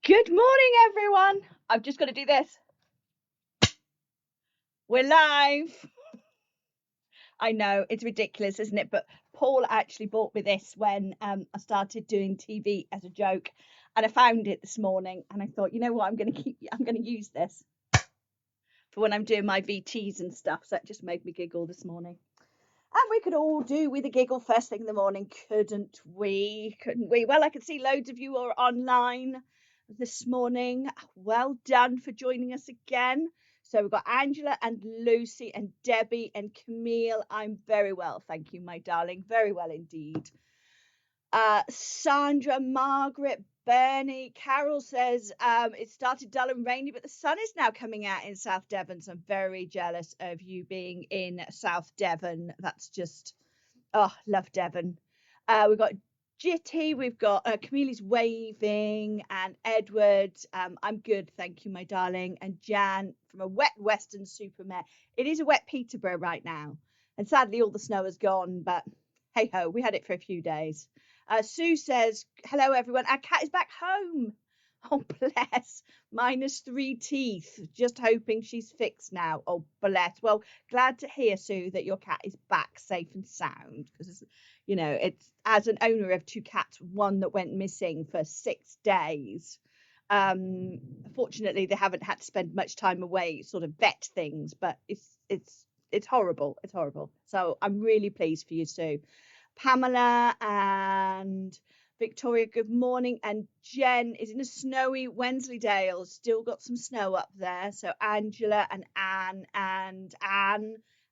Good morning, everyone. I've just got to do this. We're live. I know, it's ridiculous, isn't it? But Paul actually bought me this when I started doing TV as a joke, and I found it this morning, and I thought, you know what, I'm going to use this for when I'm doing my VTs and stuff. So it just made me giggle this morning. And we could all do with a giggle first thing in the morning, couldn't we? Couldn't we? Well, I can see loads of you are online this morning. Well done for joining us again. So we've got Angela and Lucy and Debbie and Camille. I'm very well, thank you, my darling. Very well indeed. Sandra, Margaret, Bernie, Carol says it started dull and rainy, but the sun is now coming out in South Devon. So I'm very jealous of you being in South Devon. That's just, oh, love Devon. We've got Jitty, we've got Camille's waving, and Edward. I'm good, thank you, my darling. And Jan from a wet Western Supermare. It is a wet Peterborough right now, and sadly all the snow is gone, but hey ho, we had it for a few days. Sue says, hello everyone, our cat is back home. Oh bless, -3 teeth, just hoping she's fixed now. Oh bless. Well, glad to hear, Sue, that your cat is back safe and sound, because you know, it's, as an owner of 2 cats, one that went missing for 6 days. Fortunately they haven't had to spend much time away sort of vet things, but it's horrible. It's horrible. So I'm really pleased for you, Sue. Pamela and Victoria, good morning. And Jen is in a snowy Wensleydale, still got some snow up there. So Angela and Anne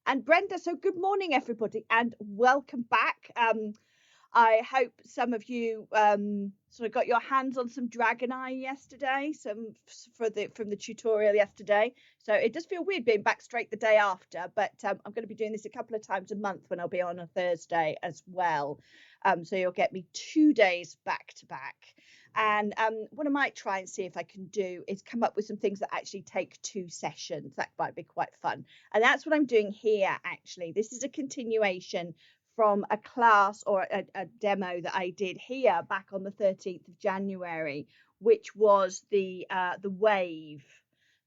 and Brenda. So good morning, everybody, and welcome back. I hope some of you sort of got your hands on some Dragon Eye yesterday, some from the tutorial yesterday. So it does feel weird being back straight the day after, but I'm going to be doing this a couple of times a month when I'll be on a Thursday as well. So you'll get me 2 days back to back. And what I might try and see if I can do is come up with some things that actually take 2 sessions. That might be quite fun. And that's what I'm doing here, actually. This is a continuation from a class or a demo that I did here back on the 13th of January, which was the wave.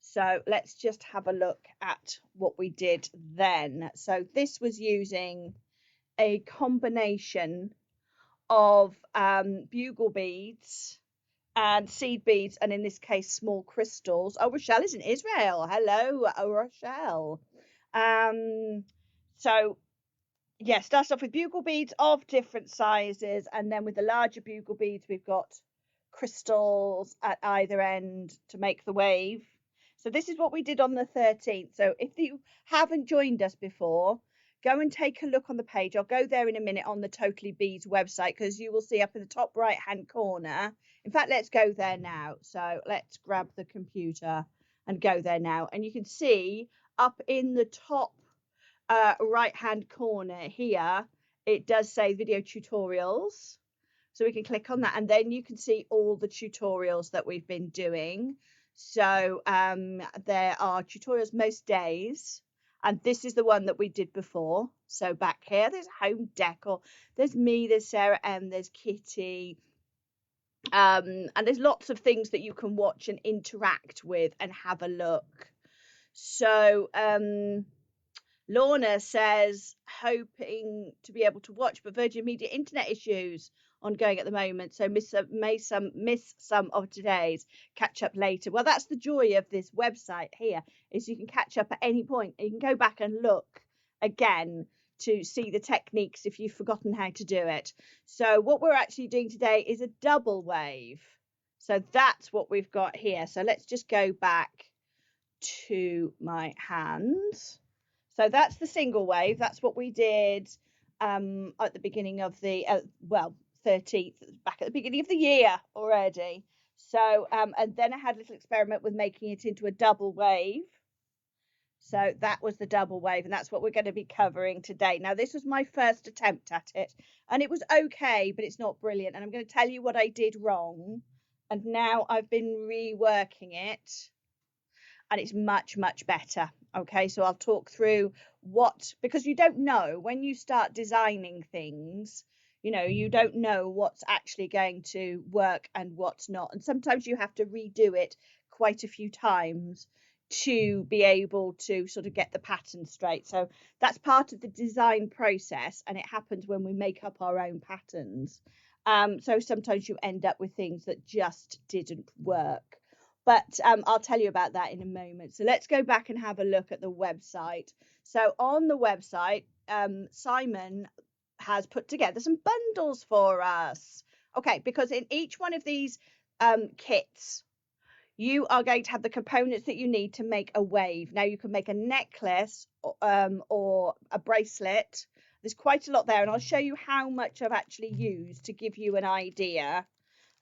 So let's just have a look at what we did then. So this was using a combination of bugle beads and seed beads, and in this case small crystals. Oh, Rochelle is in Israel. Hello, Rochelle. So yeah, starts off with bugle beads of different sizes, and then with the larger bugle beads we've got crystals at either end to make the wave. So this is what we did on the 13th. So if you haven't joined us before, go and take a look on the page. I'll go there in a minute on the Totallybeads website, because you will see up in the top right hand corner. In fact, let's go there now. So let's grab the computer and go there now, and you can see up in the top right hand corner here it does say video tutorials, so we can click on that, and then you can see all the tutorials that we've been doing. So there are tutorials most days, and this is the one that we did before. So back here there's home decor, there's me, there's Sarah M, there's Kitty, and there's lots of things that you can watch and interact with and have a look. So Lorna says, hoping to be able to watch, but Virgin Media internet issues ongoing at the moment, so miss some of today's, catch up later. Well, that's the joy of this website here, is you can catch up at any point, and you can go back and look again to see the techniques if you've forgotten how to do it. So what we're actually doing today is a double wave. So that's what we've got here. So let's just go back to my hands. So that's the single wave. That's what we did at the beginning of the, 13th, back at the beginning of the year already. So, and then I had a little experiment with making it into a double wave. So that was the double wave, and that's what we're going to be covering today. Now, this was my first attempt at it, and it was okay, but it's not brilliant. And I'm going to tell you what I did wrong. And now I've been reworking it, and it's much, much better. Okay, so I'll talk through what, because you don't know when you start designing things, You know, you don't know what's actually going to work and what's not. And sometimes you have to redo it quite a few times to be able to sort of get the pattern straight. So that's part of the design process, and it happens when we make up our own patterns. So sometimes you end up with things that just didn't work. But I'll tell you about that in a moment. So let's go back and have a look at the website. So on the website, Simon has put together some bundles for us. Okay, because in each one of these kits, you are going to have the components that you need to make a wave. Now you can make a necklace or a bracelet. There's quite a lot there, and I'll show you how much I've actually used to give you an idea,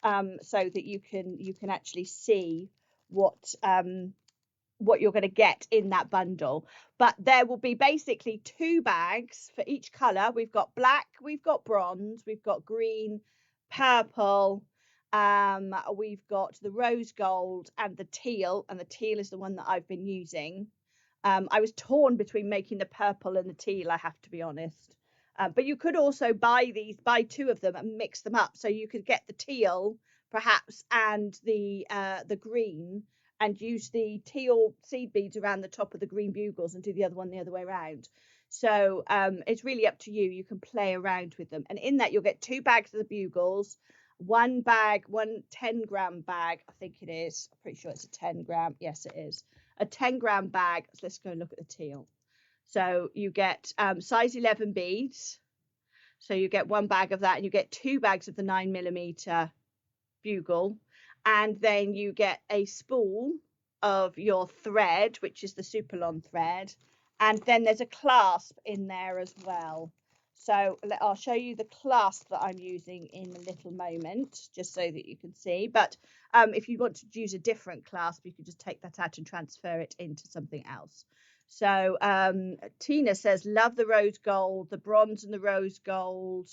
so that you can actually see what you're going to get in that bundle. But there will be basically 2 bags for each color. We've got black, we've got bronze, we've got green, purple, we've got the rose gold and the teal is the one that I've been using. I was torn between making the purple and the teal, I have to be honest. But you could also buy 2 of them and mix them up, so you could get the teal perhaps and the green, and use the teal seed beads around the top of the green bugles and do the other one the other way around. So it's really up to you. You can play around with them, and in that you'll get 2 bags of the bugles, one 10-gram bag, I think it is. I'm pretty sure it's a 10-gram. Yes, it is a 10-gram bag. So let's go and look at the teal. So you get size 11 beads. So you get 1 bag of that, and you get 2 bags of the 9mm bugle, and then you get a spool of your thread, which is the Superlon thread, and then there's a clasp in there as well. So I'll show you the clasp that I'm using in a little moment, just so that you can see. But if you want to use a different clasp, you can just take that out and transfer it into something else. So Tina says, love the rose gold, the bronze and the rose gold.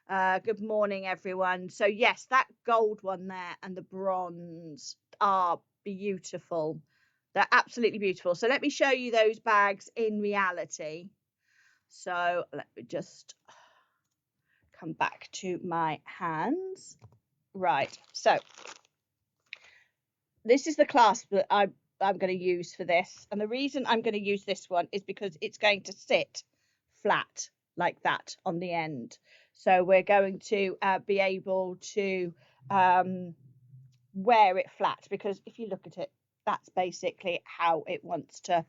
Good morning, everyone. So yes, that gold one there and the bronze are beautiful. They're absolutely beautiful. So let me show you those bags in reality. So let me just come back to my hands. Right, so this is the clasp that I'm going to use for this, and the reason I'm going to use this one is because it's going to sit flat like that on the end. So we're going to be able to wear it flat, because if you look at it, that's basically how it wants to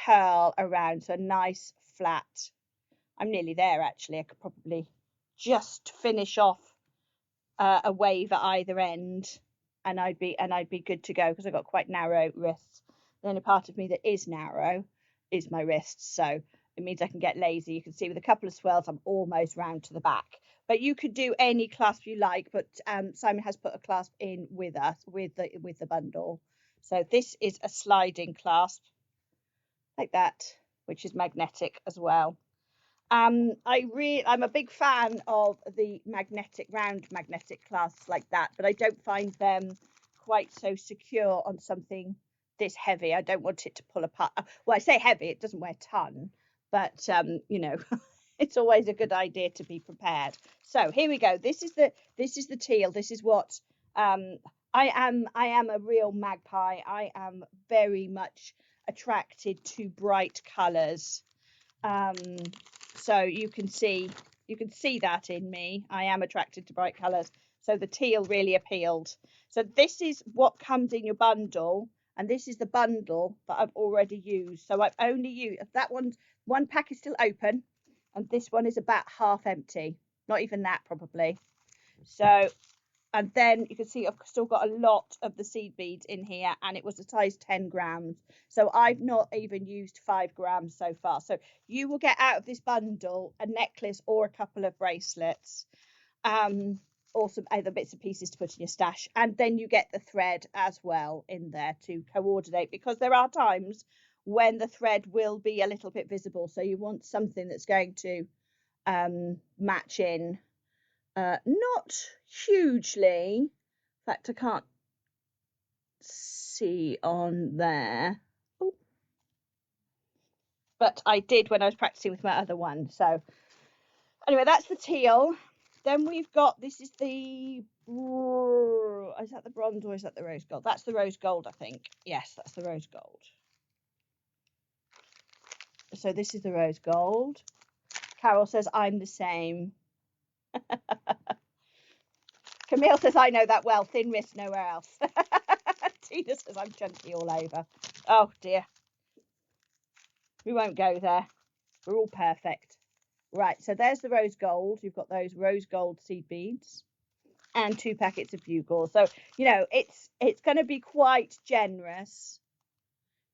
curl around. So nice flat. I'm nearly there actually. I could probably just finish off a wave at either end, and I'd be good to go, because I've got quite narrow wrists. The only part of me that is narrow is my wrists, so it means I can get lazy. You can see with a couple of swirls I'm almost round to the back. But you could do any clasp you like, but Simon has put a clasp in with us with the bundle. So this is a sliding clasp like that, which is magnetic as well. I'm a big fan of the round magnetic clasps like that, but I don't find them quite so secure on something this heavy. I don't want it to pull apart. Well, I say heavy, it doesn't weigh a ton, but you know, it's always a good idea to be prepared. So here we go. This is the teal. This is what I am a real magpie. I am very much attracted to bright colors. So you can see that in me. I am attracted to bright colors. So the teal really appealed. So this is what comes in your bundle, and this is the bundle that I've already used. So I've only used that one pack is still open, and this one is about half empty. Not even that, probably. So, and then you can see I've still got a lot of the seed beads in here, and it was a size 10 grams. So I've not even used 5 grams so far. So you will get out of this bundle a necklace or a couple of bracelets, or some other bits and pieces to put in your stash. And then you get the thread as well in there to coordinate, because there are times when the thread will be a little bit visible. So you want something that's going to match in. Not hugely. In fact, I can't see on there. Ooh. But I did when I was practicing with my other one. So anyway, that's the teal. Then we've got, this is the, is that the bronze or is that the rose gold? That's the rose gold, I think. Yes, that's the rose gold. So this is the rose gold. Carol says, I'm the same. Camille says, I know that well. Thin wrist, nowhere else. Tina says, I'm chunky all over. Oh, dear. We won't go there. We're all perfect. Right, so there's the rose gold. You've got those rose gold seed beads and 2 packets of bugles. So, you know, it's going to be quite generous.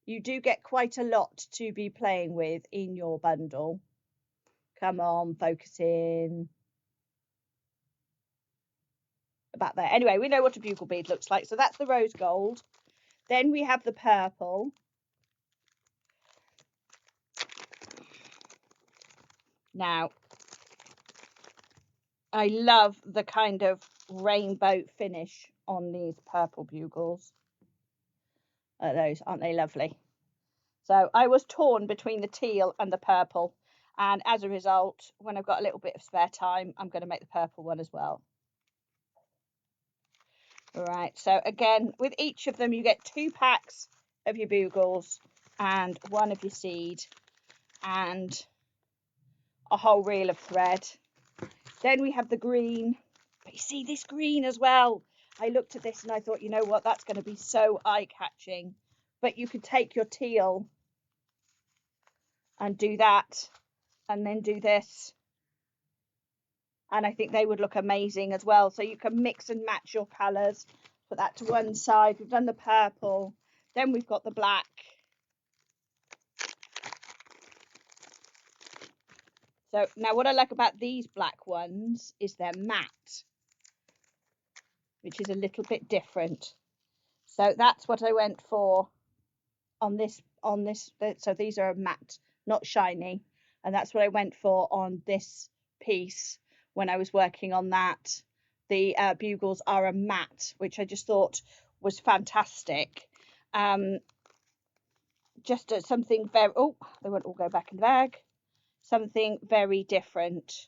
You do get quite a lot to be playing with in your bundle. Come on, focus in. About there. Anyway, we know what a bugle bead looks like. So that's the rose gold. Then we have the purple. Now, I love the kind of rainbow finish on these purple bugles. Those, aren't they lovely? So I was torn between the teal and the purple. And as a result, when I've got a little bit of spare time, I'm going to make the purple one as well. All right, so again, with each of them, you get 2 packs of your bugles and 1 of your seed and a whole reel of thread. Then we have the green. But you see this green as well. I looked at this and I thought, you know what, that's going to be so eye-catching. But you could take your teal and do that and then do this. And I think they would look amazing as well. So you can mix and match your colours. Put that to one side. We've done the purple. Then we've got the black. So now what I like about these black ones is they're matte, which is a little bit different. So that's what I went for on this. So these are matte, not shiny. And that's what I went for on this piece when I was working on that. The bugles are a matte, which I just thought was fantastic. Just something very, oh, they won't all go back in the bag. Something very different.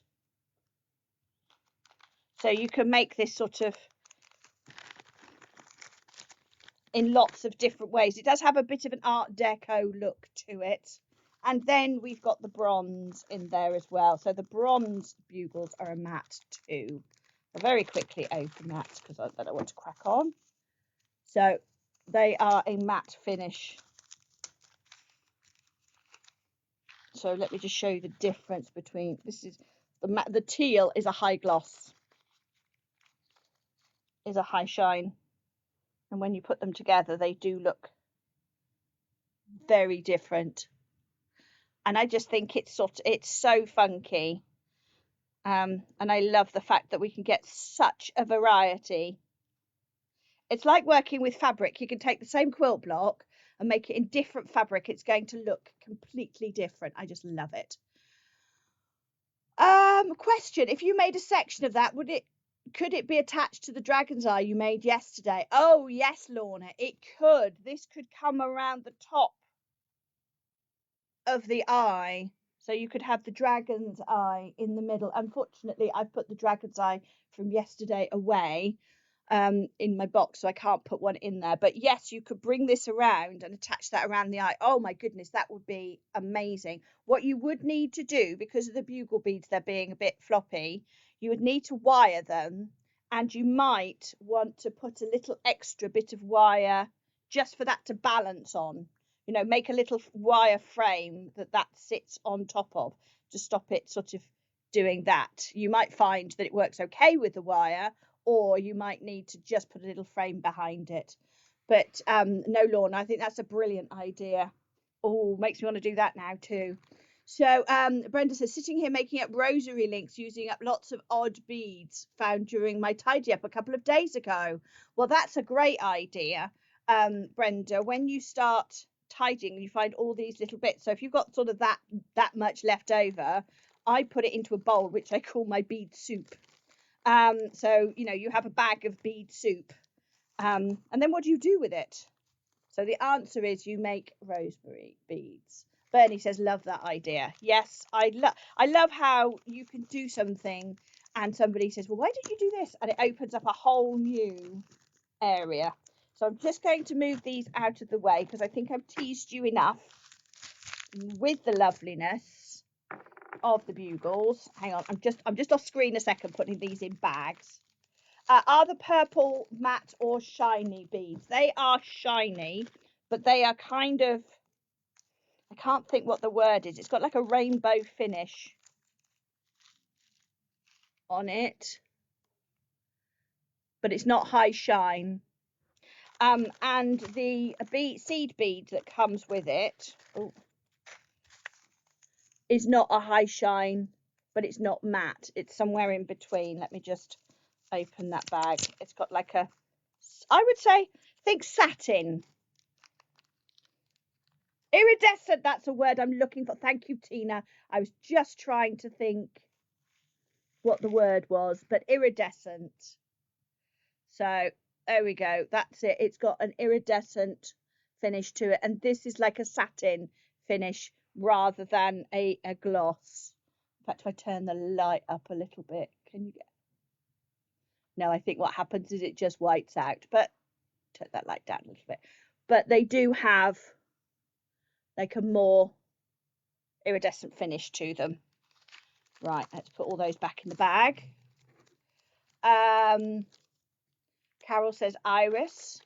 So you can make this sort of in lots of different ways. It does have a bit of an Art Deco look to it. And then we've got the bronze in there as well. So the bronze bugles are a matte too. I'll very quickly open that because I don't want to crack on. So they are a matte finish. So let me just show you the difference between, this is the teal is a high gloss, is a high shine. And when you put them together, they do look very different. And I just think it's so funky. And I love the fact that we can get such a variety. It's like working with fabric. You can take the same quilt block and make it in different fabric. It's going to look completely different. I just love it. Question, if you made a section of that, could it be attached to the dragon's eye you made yesterday? Oh yes, Lorna, it could. This could come around the top of the eye, so you could have the dragon's eye in the middle. Unfortunately, I've put the dragon's eye from yesterday away in my box, so I can't put one in there. But yes, you could bring this around and attach that around the eye. Oh my goodness, that would be amazing. What you would need to do, because of the bugle beads, they're being a bit floppy, you would need to wire them, and you might want to put a little extra bit of wire just for that to balance on. You know, make a little wire frame that sits on top of to stop it sort of doing that. You might find that it works okay with the wire, or you might need to just put a little frame behind it. But no, Lorna, I think that's a brilliant idea. Oh, makes me want to do that now too. So Brenda says, sitting here making up rosary links using up lots of odd beads found during my tidy up a couple of days ago. Well, that's a great idea, Brenda. When you start tidying, you find all these little bits. So if you've got sort of that much left over, I put it into a bowl, which I call my bead soup. So, you know, you have a bag of bead soup. And then what do you do with it? So the answer is you make rosemary beads. Bernie says, love that idea. Yes, I love how you can do something and somebody says, well, why don't you do this? And it opens up a whole new area. So I'm just going to move these out of the way because I think I've teased you enough with the loveliness of the bugles. Hang on, I'm just off screen a second, putting these in bags. Are the purple matte or shiny beads? They are shiny, but they are kind of, I can't think what the word is. It's got like a rainbow finish on it, but it's not high shine. And the seed bead that comes with it is not a high shine, but it's not matte. It's somewhere in between. Let me just open that bag. It's got like a, I would say, think satin. Iridescent, that's a word I'm looking for. Thank you, Tina. I was just trying to think what the word was, but iridescent. So there we go. That's it. It's got an iridescent finish to it. And this is like a satin finish rather than a gloss. In fact, if I turn the light up a little bit, can you get? No, I think what happens is it just whites out, but turn that light down a little bit. But they do have like a more iridescent finish to them. Right, let's put all those back in the bag. Carol says iris.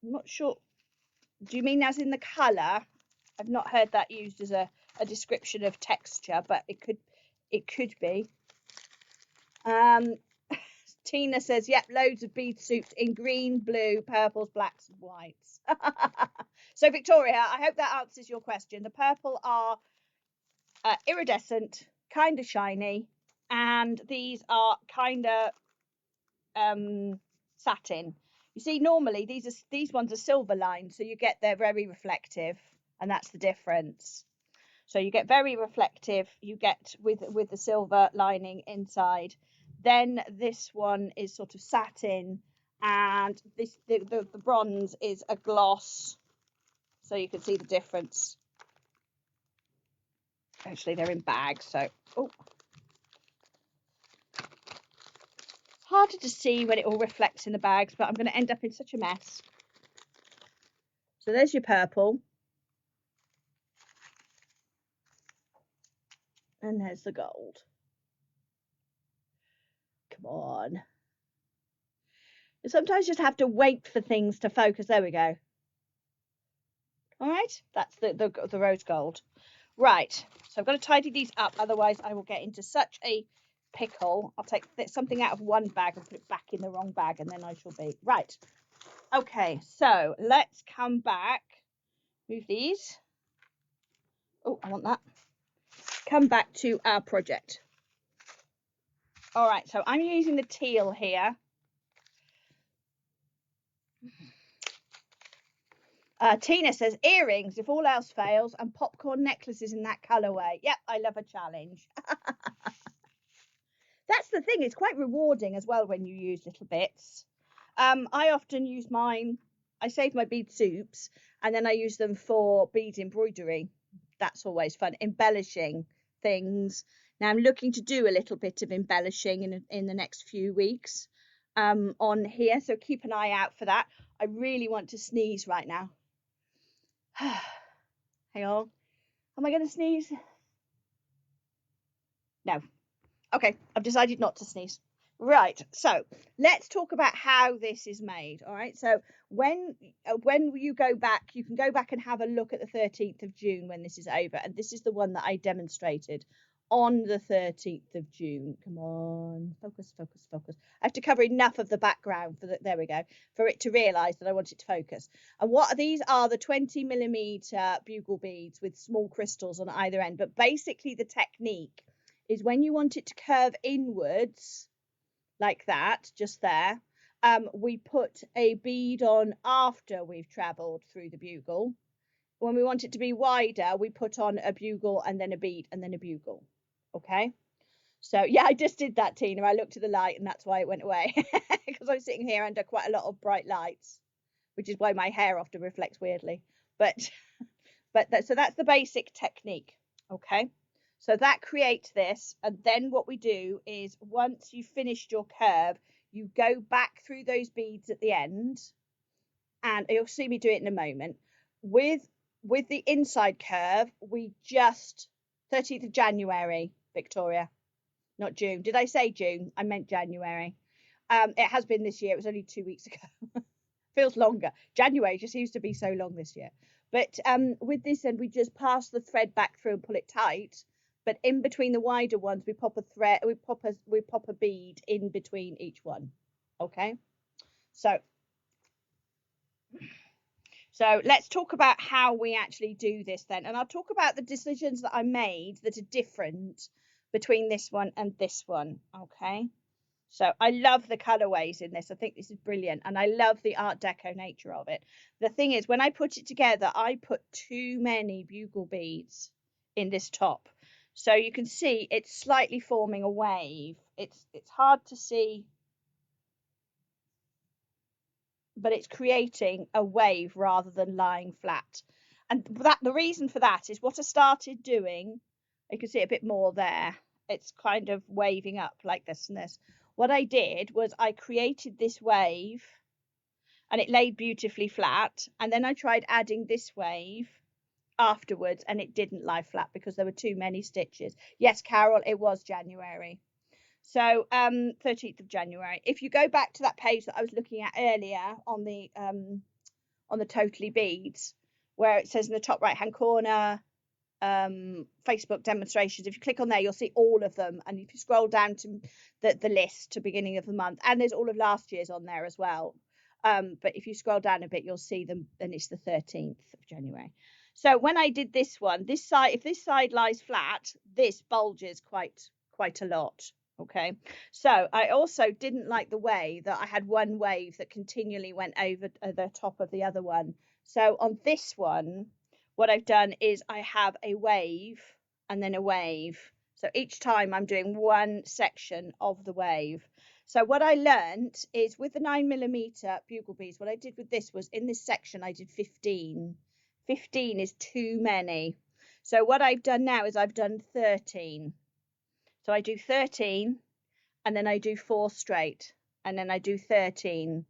I'm not sure. Do you mean as in the colour? I've not heard that used as a description of texture, but it could be. Tina says, yep, loads of bead soups in green, blue, purples, blacks, and whites. So Victoria, I hope that answers your question. The purple are iridescent, kind of shiny, and these are kind of satin. You see, normally these ones are silver lined, so you get they're very reflective, and that's the difference. So you get very reflective, you get with the silver lining inside. Then this one is sort of satin, and this the bronze is a gloss, so you can see the difference. Actually, they're in bags, so harder to see when it all reflects in the bags, but I'm going to end up in such a mess. So there's your purple, and there's the gold. Come on. You sometimes just have to wait for things to focus. There we go. All right, that's the rose gold. Right, so I've got to tidy these up, otherwise I will get into such a pickle. I'll take something out of one bag and put it back in the wrong bag, and then I shall be right. Okay, so let's come back. Move these. Oh, I want that. Come back to our project. All right, so I'm using the teal here. Tina says earrings if all else fails, and popcorn necklaces in that colorway. Yep, I love a challenge. That's the thing, it's quite rewarding as well when you use little bits. I often use mine, I save my bead soups and then I use them for bead embroidery. That's always fun, embellishing things. Now I'm looking to do a little bit of embellishing in the next few weeks on here, so keep an eye out for that. I really want to sneeze right now. Hang on. Am I going to sneeze? No. Okay, I've decided not to sneeze. Right, so let's talk about how this is made. All right, so when you go back, you can go back and have a look at the 13th of June when this is over, and this is the one that I demonstrated on the 13th of June. Come on, focus, focus, focus. I have to cover enough of the background there we go, for it to realise that I want it to focus. And what these are, the 20mm bugle beads with small crystals on either end. But basically the technique is when you want it to curve inwards, like that, just there, we put a bead on after we've travelled through the bugle. When we want it to be wider, we put on a bugle and then a bead and then a bugle. Okay, so yeah, I just did that, Tina. I looked at the light and that's why it went away, because I'm sitting here under quite a lot of bright lights, which is why my hair often reflects weirdly. But so that's the basic technique. Okay, So that creates this, and then what we do is once you've finished your curve, you go back through those beads at the end, and you'll see me do it in a moment. With the inside curve, we just 13th of January, Victoria, not June. Did I say June? I meant January. It has been this year. It was only 2 weeks ago. Feels longer. January just seems to be so long this year. But with this end, we just pass the thread back through and pull it tight. But in between the wider ones, we pop a thread. We pop a bead in between each one. Okay. So let's talk about how we actually do this then. And I'll talk about the decisions that I made that are different between this one and this one. Okay. So I love the colorways in this. I think this is brilliant. And I love the Art Deco nature of it. The thing is, when I put it together, I put too many bugle beads in this top. So you can see it's slightly forming a wave. It's hard to see, but it's creating a wave rather than lying flat. And the reason for that is what I started doing. You can see a bit more there. It's kind of waving up like this and this. What I did was I created this wave and it laid beautifully flat. And then I tried adding this wave afterwards and it didn't lie flat because there were too many stitches. Yes, Carol, it was January. So 13th of January. If you go back to that page that I was looking at earlier on the Totallybeads, where it says in the top right hand corner, Facebook demonstrations, if you click on there, you'll see all of them. And if you scroll down to the list to beginning of the month, and there's all of last year's on there as well. But if you scroll down a bit, you'll see them, and it's the 13th of January. So when I did this one, this side, if this side lies flat, this bulges quite a lot. Okay, so I also didn't like the way that I had one wave that continually went over the top of the other one. So on this one, what I've done is I have a wave and then a wave. So each time I'm doing one section of the wave. So what I learned is with the 9mm bugle beads, what I did with this was in this section I did 15. 15 is too many. So what I've done now is I've done 13. So I do 13 and then I do 4 straight and then I do 13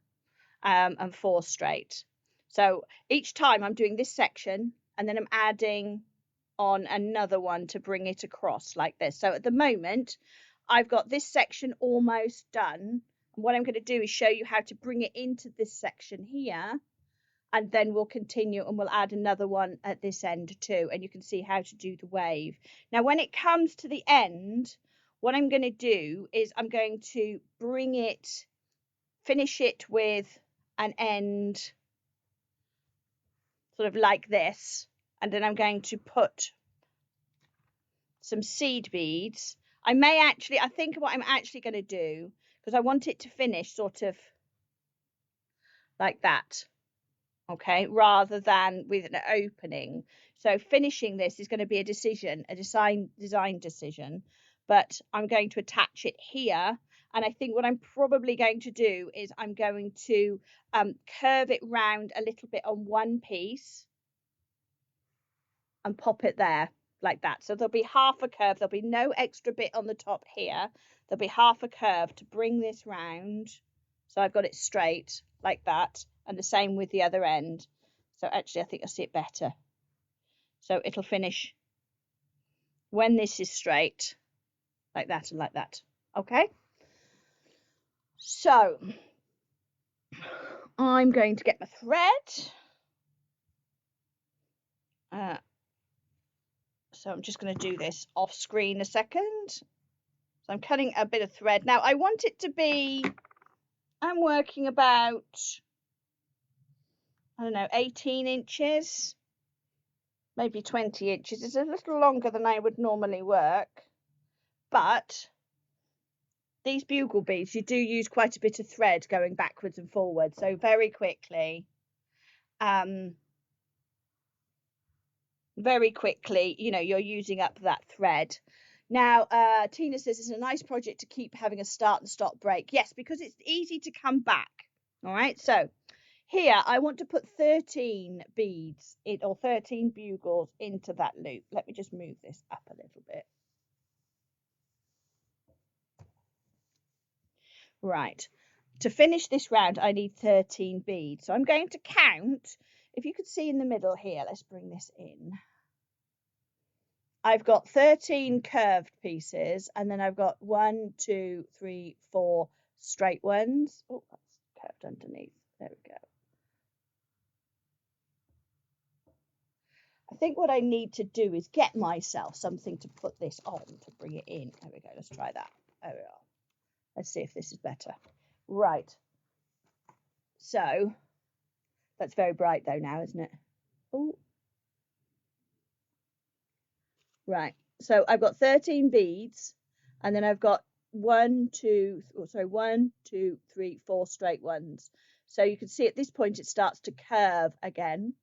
and 4 straight. So each time I'm doing this section and then I'm adding on another one to bring it across like this. So at the moment, I've got this section almost done. And what I'm going to do is show you how to bring it into this section here. And then we'll continue and we'll add another one at this end too. And you can see how to do the wave. Now, when it comes to the end, what I'm going to do is I'm going to bring it, finish it with an end sort of like this, and then I'm going to put some seed beads. I think what I'm actually going to do, because I want it to finish sort of like that, okay, rather than with an opening. So finishing this is going to be a decision, a design decision, but I'm going to attach it here. And I think what I'm probably going to do is I'm going to curve it round a little bit on one piece and pop it there like that. So there'll be half a curve. There'll be no extra bit on the top here. There'll be half a curve to bring this round. So I've got it straight like that. And the same with the other end. So actually, I think you'll see it better. So it'll finish when this is straight like that and like that. Okay. So I'm going to get my thread. So I'm just going to do this off screen a second. So I'm cutting a bit of thread. Now I want it to be, I'm working about, I don't know, 18 inches, maybe 20 inches. It's a little longer than I would normally work. But these bugle beads, you do use quite a bit of thread going backwards and forwards. So very quickly, you know, you're using up that thread. Now, Tina says it's a nice project to keep having a start and stop break. Yes, because it's easy to come back. All right, so here I want to put 13 beads or 13 bugles into that loop. Let me just move this up a little bit. Right. To finish this round, I need 13 beads. So I'm going to count. If you could see in the middle here, let's bring this in. I've got 13 curved pieces, and then I've got 1, 2, 3, 4 straight ones. Oh, that's curved underneath. There we go. I think what I need to do is get myself something to put this on to bring it in. There we go. Let's try that. There we are. Let's see if this is better. Right. So that's very bright though now, isn't it? Oh. Right. So I've got 13 beads, and then I've got 1, 2, 3, 4 straight ones. So you can see at this point it starts to curve again.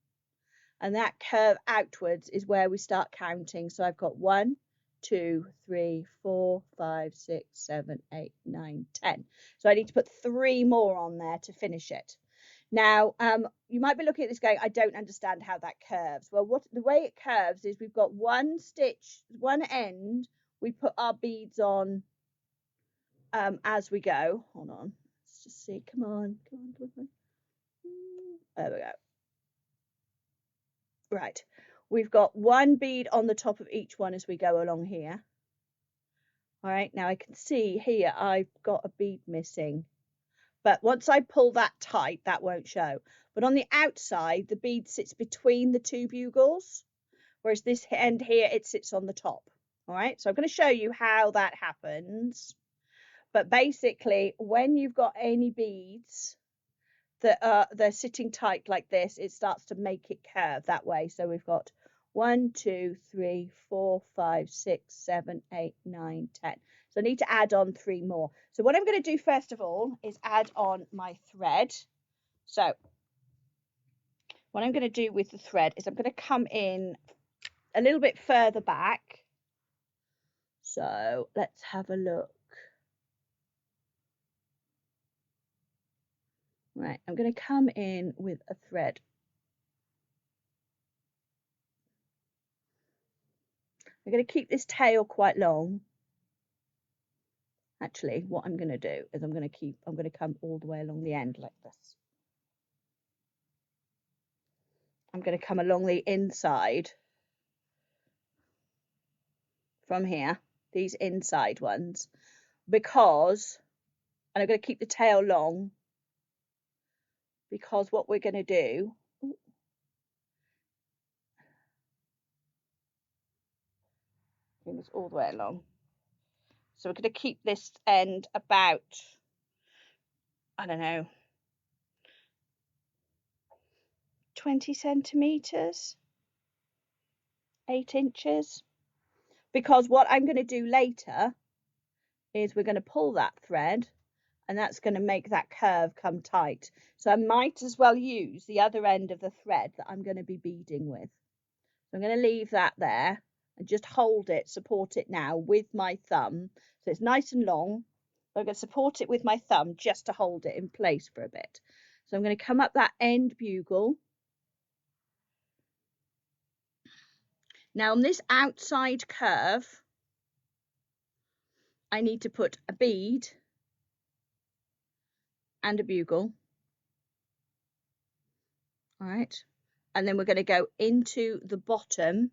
And that curve outwards is where we start counting. So I've got 1, 2, 3, 4, 5, 6, 7, 8, 9, 10. So I need to put 3 more on there to finish it. Now, you might be looking at this going, I don't understand how that curves. Well, the way it curves is we've got one stitch, one end, we put our beads on as we go. Hold on, let's just see. Come on. There we go. Right, we've got one bead on the top of each one as we go along here. All right, now I can see here I've got a bead missing, but once I pull that tight, that won't show. But on the outside, the bead sits between the 2 bugles, whereas this end here, it sits on the top. All right, so I'm going to show you how that happens. But basically, when you've got any beads that they're sitting tight like this, it starts to make it curve that way. So we've got 1, 2, 3, 4, 5, 6, 7, 8, 9, 10. So I need to add on 3 more. So what I'm going to do first of all is add on my thread. So what I'm going to do with the thread is I'm going to come in a little bit further back. So let's have a look. Right, I'm going to come in with a thread. I'm going to keep this tail quite long. Actually, what I'm going to do is I'm going to come all the way along the end like this. I'm going to come along the inside from here, these inside ones, because, and I'm going to keep the tail long, because what we're going to do, bring this all the way along. So we're going to keep this end about, I don't know, 20 centimeters, 8 inches, because what I'm going to do later is we're going to pull that thread, and that's going to make that curve come tight. So I might as well use the other end of the thread that I'm going to be beading with. So I'm going to leave that there and just hold it, support it now with my thumb. So it's nice and long. I'm going to support it with my thumb just to hold it in place for a bit. So I'm going to come up that end bugle. Now on this outside curve, I need to put a bead and a bugle. All right. And then we're going to go into the bottom.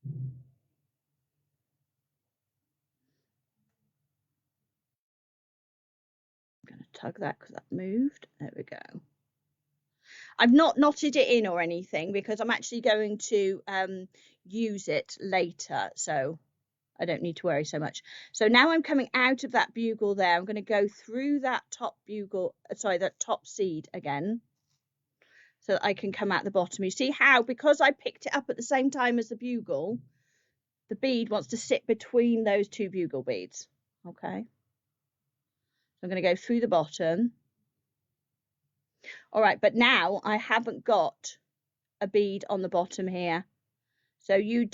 I'm going to tug that because that moved. There we go. I've not knotted it in or anything because I'm actually going to use it later, so I don't need to worry so much. So now I'm coming out of that bugle there. I'm going to go through that top bugle, sorry, that top seed again, so that I can come out the bottom. You see how, because I picked it up at the same time as the bugle, the bead wants to sit between those 2 bugle beads. Okay. So I'm going to go through the bottom. All right, but now I haven't got a bead on the bottom here. So you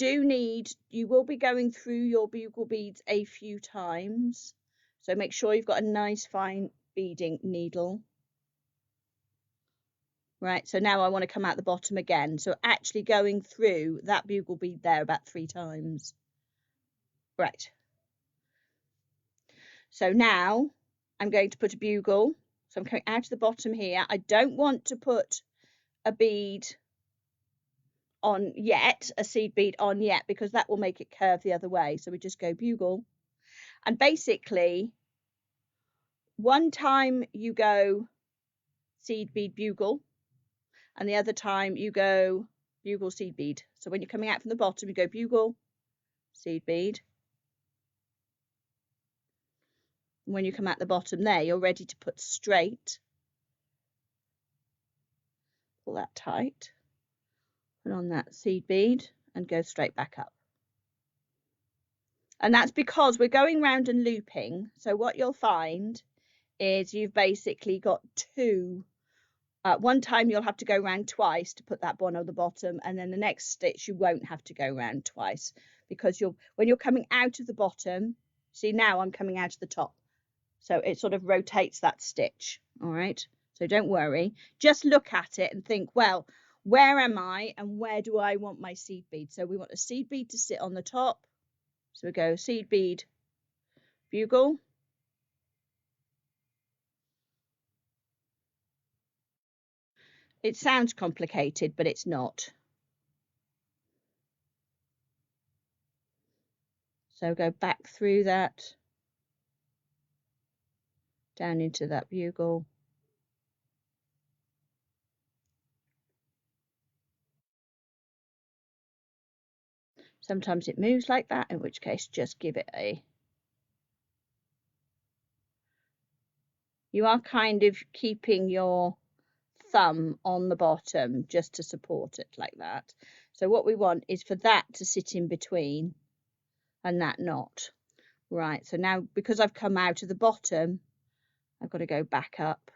will be going through your bugle beads a few times. So make sure you've got a nice fine beading needle. Right, so now I want to come out the bottom again. So actually going through that bugle bead there about 3 times. Right. So now I'm going to put a bugle. So I'm coming out of the bottom here. I don't want to put a bead on yet, a seed bead on yet, because that will make it curve the other way. So we just go bugle, and basically one time you go seed bead bugle, and the other time you go bugle seed bead. So when you're coming out from the bottom, you go bugle seed bead. And when you come out the bottom there, you're ready to put straight. Pull that tight, put on that seed bead, and go straight back up. And that's because we're going round and looping. So what you'll find is you've basically got two. One time you'll have to go round twice to put that one on the bottom, and then the next stitch you won't have to go round twice, because when you're coming out of the bottom, see now I'm coming out of the top, so it sort of rotates that stitch. All right, so don't worry, just look at it and think, well, where am I and where do I want my seed bead? So we want a seed bead to sit on the top, so we go seed bead bugle, it sounds complicated but it's not. So go back through that, down into that bugle. Sometimes it moves like that, in which case just give it a... You are kind of keeping your thumb on the bottom just to support it like that. So what we want is for that to sit in between and that not. Right, so now because I've come out of the bottom, I've got to go back up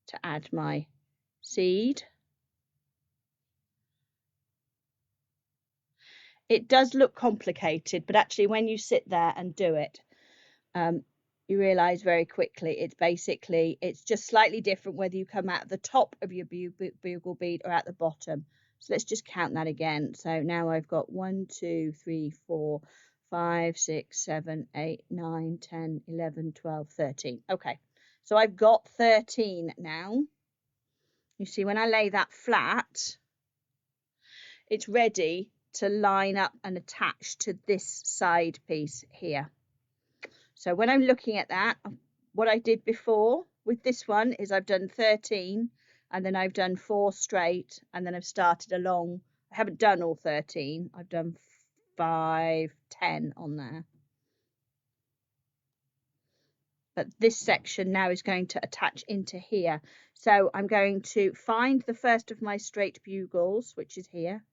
to add my seed. It does look complicated, but actually when you sit there and do it, you realize very quickly it's just slightly different whether you come out the top of your bugle bead or at the bottom. So let's just count that again. So now I've got 1, 2, 3, 4, 5, 6, 7, 8, 9, 10, 11, 12, 13. Okay, so I've got 13 now. You see, when I lay that flat, it's ready to line up and attach to this side piece here. So when I'm looking at that, what I did before with this one is I've done 13 and then I've done 4 straight and then I've started along. I haven't done all 13. I've done 5, 10 on there. But this section now is going to attach into here. So I'm going to find the first of my straight bugles, which is here.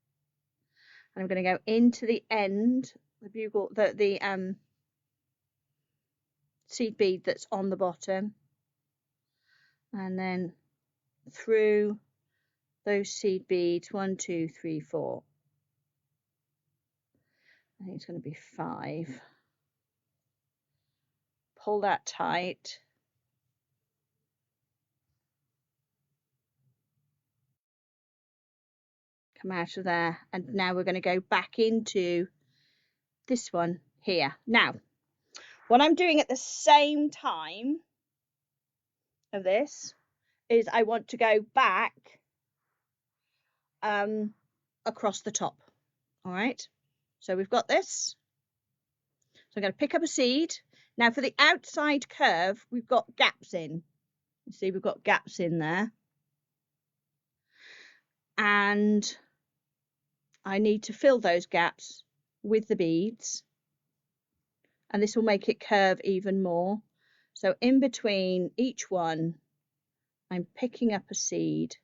And I'm going to go into the end, the bugle, the seed bead that's on the bottom, and then through those seed beads, 1, 2, 3, 4. I think it's going to be 5. Pull that tight. Come out of there, and now we're going to go back into this one here. Now, what I'm doing at the same time of this is I want to go back across the top. All right, so we've got this. So I'm going to pick up a seed. Now for the outside curve, we've got gaps in. You see, we've got gaps in there. And I need to fill those gaps with the beads. And this will make it curve even more. So in between each one, I'm picking up a seed.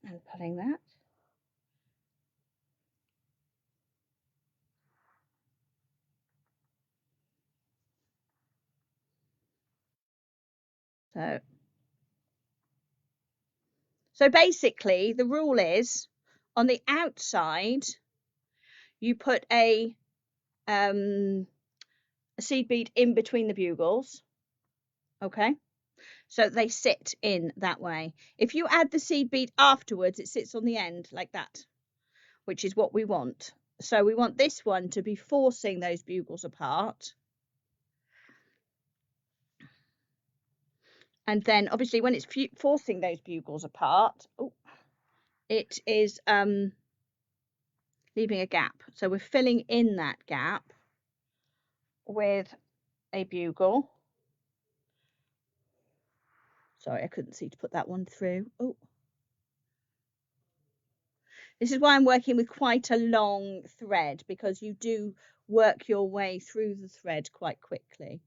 And putting that. So basically the rule is on the outside, you put a seed bead in between the bugles. Okay. So they sit in that way. If you add the seed bead afterwards, it sits on the end like that, which is what we want. So we want this one to be forcing those bugles apart. And then obviously when it's forcing those bugles apart, it is leaving a gap. So we're filling in that gap with a bugle. Sorry, I couldn't see to put that one through. Oh, this is why I'm working with quite a long thread, because you do work your way through the thread quite quickly.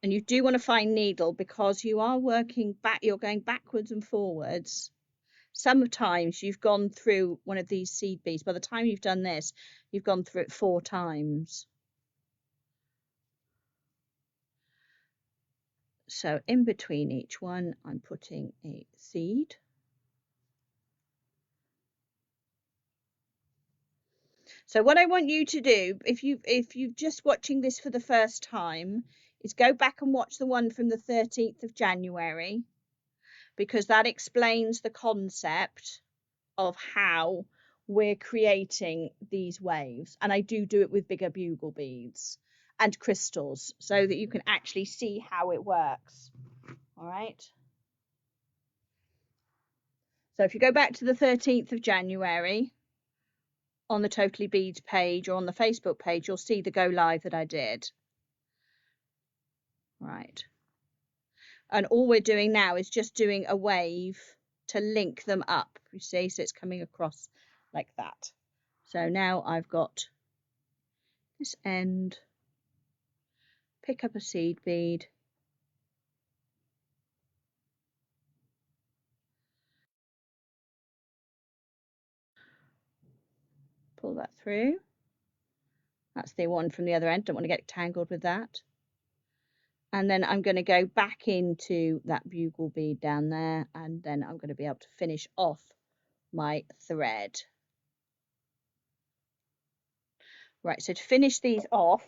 And you do want to find needle, because you are working back, you're going backwards and forwards. Sometimes you've gone through one of these seed beads. By the time you've done this, you've gone through it 4 times. So in between each one, I'm putting a seed. So what I want you to do, if you're just watching this for the first time, is go back and watch the one from the 13th of January, because that explains the concept of how we're creating these waves. And I do it with bigger bugle beads and crystals, so that you can actually see how it works. All right. So if you go back to the 13th of January on the Totallybeads page or on the Facebook page, you'll see the go live that I did. Right. And all we're doing now is just doing a wave to link them up, you see, so it's coming across like that. So now I've got this end, pick up a seed bead, pull that through. That's the one from the other end, don't want to get tangled with that. And then I'm going to go back into that bugle bead down there, and then I'm going to be able to finish off my thread. Right, so to finish these off,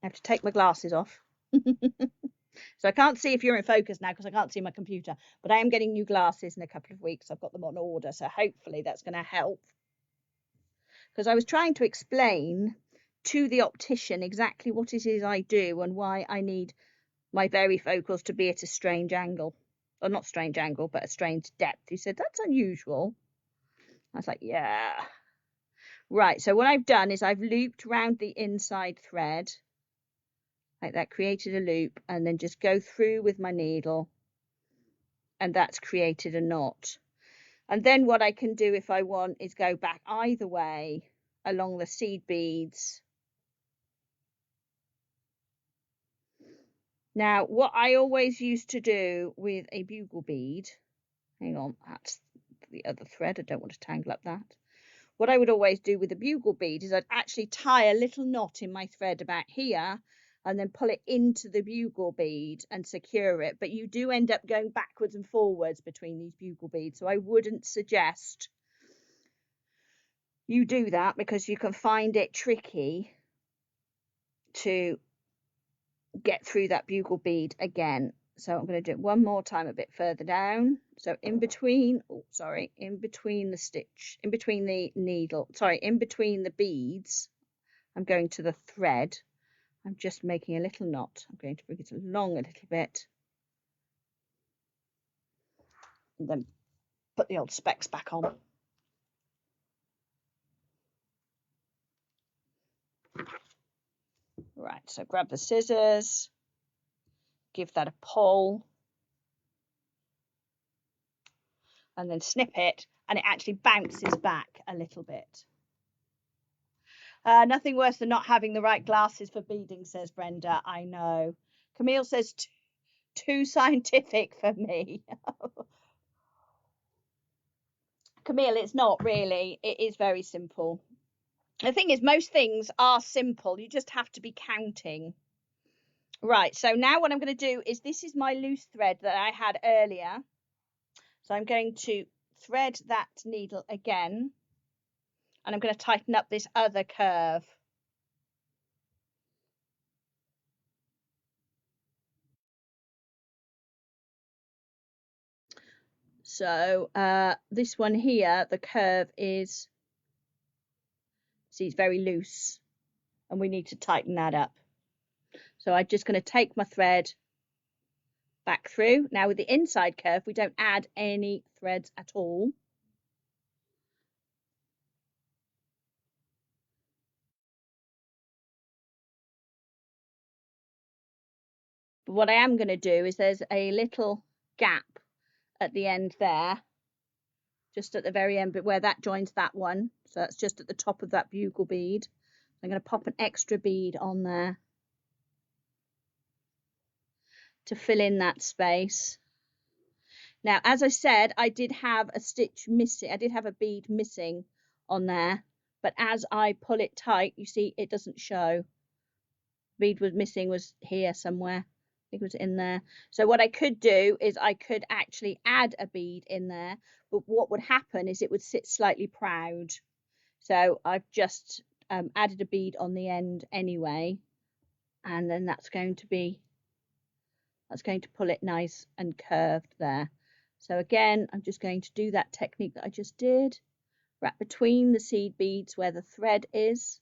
I have to take my glasses off. So I can't see if you're in focus now, because I can't see my computer, but I am getting new glasses in a couple of weeks. I've got them on order, so hopefully that's going to help. Because I was trying to explain to the optician exactly what it is I do and why I need my varifocals to be at a strange angle. Or not strange angle, but a strange depth. He said, that's unusual. I was like, yeah. Right, so what I've done is I've looped round the inside thread like that, created a loop, and then just go through with my needle, and that's created a knot. And then what I can do if I want is go back either way along the seed beads. Now, what I always used to do with a bugle bead, hang on, that's the other thread, I don't want to tangle up that. What I would always do with a bugle bead is I'd actually tie a little knot in my thread about here, and then pull it into the bugle bead and secure it. But you do end up going backwards and forwards between these bugle beads, so I wouldn't suggest you do that, because you can find it tricky to get through that bugle bead again. So I'm going to do it one more time a bit further down. So in between, in between the stitch, in between the needle, in between the beads, I'm going to the thread. I'm just making a little knot. I'm going to bring it along a little bit, and then put the old specs back on. Right, so grab the scissors, give that a pull, and then snip it, and it actually bounces back a little bit. Nothing worse than not having the right glasses for beading, says Brenda. I know. Camille says too scientific for me. Camille, it's not really. It is very simple. The thing is, most things are simple. You just have to be counting. Right, so now what I'm going to do is, this is my loose thread that I had earlier. So I'm going to thread that needle again. And I'm going to tighten up this other curve. So this one here, the curve is, see, it's very loose, and we need to tighten that up. So I'm just going to take my thread back through. Now with the inside curve, we don't add any threads at all. But what I am going to do is there's a little gap at the end there, just at the very end, but where that joins that one. So that's just at the top of that bugle bead. I'm going to pop an extra bead on there to fill in that space. Now, as I said, I did have a stitch missing. I did have a bead missing on there, but as I pull it tight, you see it doesn't show. Bead was missing, was here somewhere. I think it was in there. So what I could do is I could actually add a bead in there, but what would happen is it would sit slightly proud. So I've just added a bead on the end anyway, and then that's going to pull it nice and curved there. So again, I'm just going to do that technique that I just did, wrap between the seed beads where the thread is,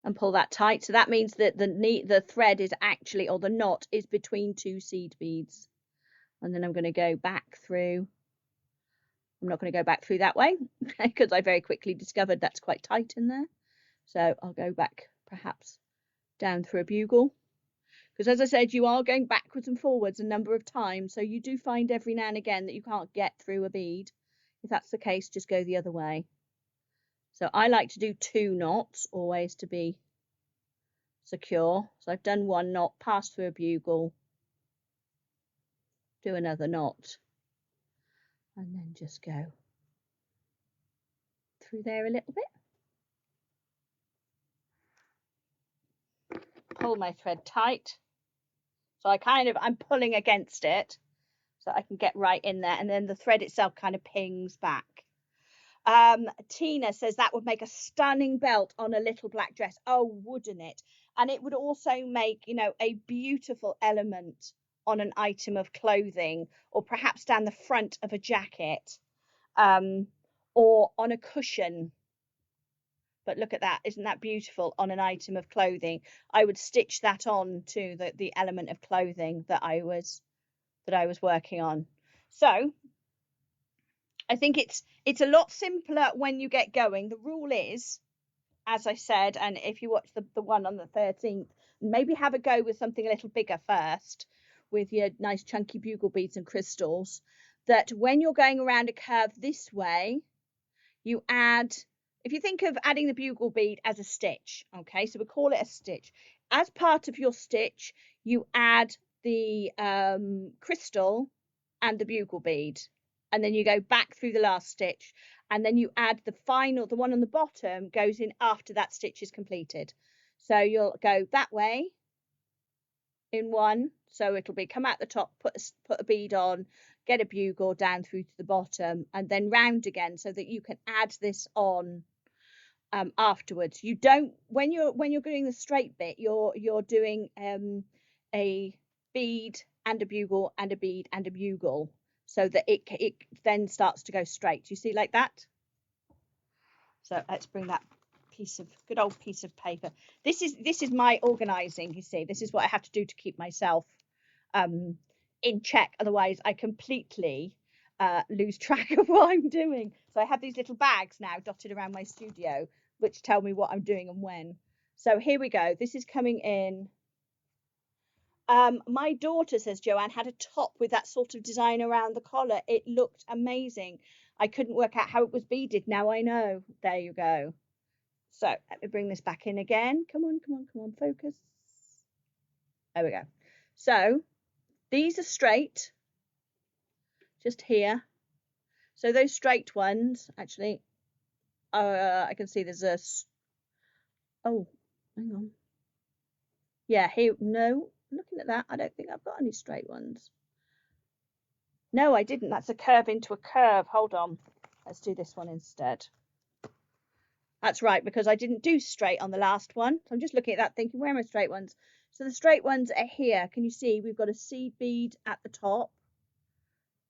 and pull that tight. So that means that the thread is actually, or the knot is between two seed beads. And then I'm going to go back through. I'm not going to go back through that way because I very quickly discovered that's quite tight in there. So I'll go back perhaps down through a bugle, because as I said, you are going backwards and forwards a number of times, so you do find every now and again that you can't get through a bead. If that's the case, just go the other way. So I like to do 2 knots always to be secure. So I've done 1 knot, pass through a bugle, do another knot, and then just go through there a little bit. Pull my thread tight. So I'm pulling against it so I can get right in there, and then the thread itself kind of pings back. Tina says that would make a stunning belt on a little black dress. Oh, wouldn't it? And it would also make, you know, a beautiful element on an item of clothing, or perhaps down the front of a jacket, or on a cushion. But look at that, isn't that beautiful on an item of clothing? I would stitch that on to the element of clothing that I was working on. So I think it's a lot simpler when you get going. The rule is, as I said, and if you watch the one on the 13th, maybe have a go with something a little bigger first, with your nice chunky bugle beads and crystals, that when you're going around a curve this way, you add, if you think of adding the bugle bead as a stitch, okay, so we call it a stitch. As part of your stitch, you add the crystal and the bugle bead, and then you go back through the last stitch, and then you add the one on the bottom goes in after that stitch is completed. So you'll go that way in one, so it'll be come out the top, put a bead on, get a bugle down through to the bottom, and then round again, so that you can add this on afterwards. You don't, when you're doing the straight bit, you're doing a bead and a bugle and a bead and a bugle, so that it then starts to go straight. You see, like that. So let's bring that good old piece of paper. This is my organizing. You see, this is what I have to do to keep myself in check, otherwise I completely lose track of what I'm doing. So I have these little bags now dotted around my studio which tell me what I'm doing and when. So here we go. This is coming in. My daughter, says Joanne, had a top with that sort of design around the collar. It looked amazing. I couldn't work out how it was beaded. Now I know. There you go. So let me bring this back in again. Come on, focus. There we go. So these are straight, just here. So those straight ones, actually, I can see oh, hang on. Yeah, here, no, looking at that, I don't think I've got any straight ones. No, I didn't. That's a curve into a curve. Hold on. Let's do this one instead. That's right, because I didn't do straight on the last one. So I'm just looking at that thinking, where are my straight ones? So the straight ones are here. Can you see we've got a seed bead at the top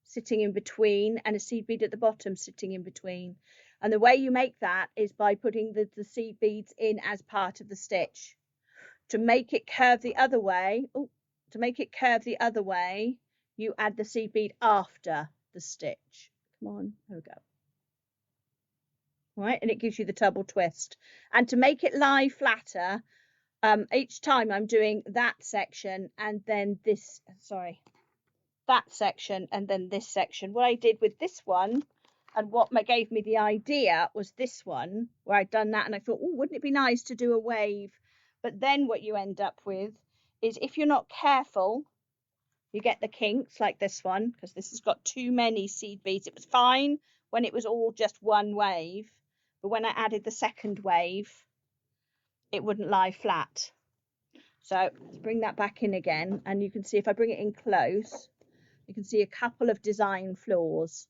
sitting in between and a seed bead at the bottom sitting in between. And the way you make that is by putting the seed beads in as part of the stitch. To make it curve the other way, you add the seed bead after the stitch. Come on, there we go. Right, and it gives you the double twist. And to make it lie flatter, each time I'm doing that section and then this, that section and then this section. What I did with this one and what gave me the idea was this one, where I'd done that and I thought, oh, wouldn't it be nice to do a wave? But then what you end up with is, if you're not careful, you get the kinks like this one, because this has got too many seed beads. It was fine when it was all just one wave, but when I added the second wave, it wouldn't lie flat. So let's bring that back in again, and you can see if I bring it in close, you can see a couple of design flaws.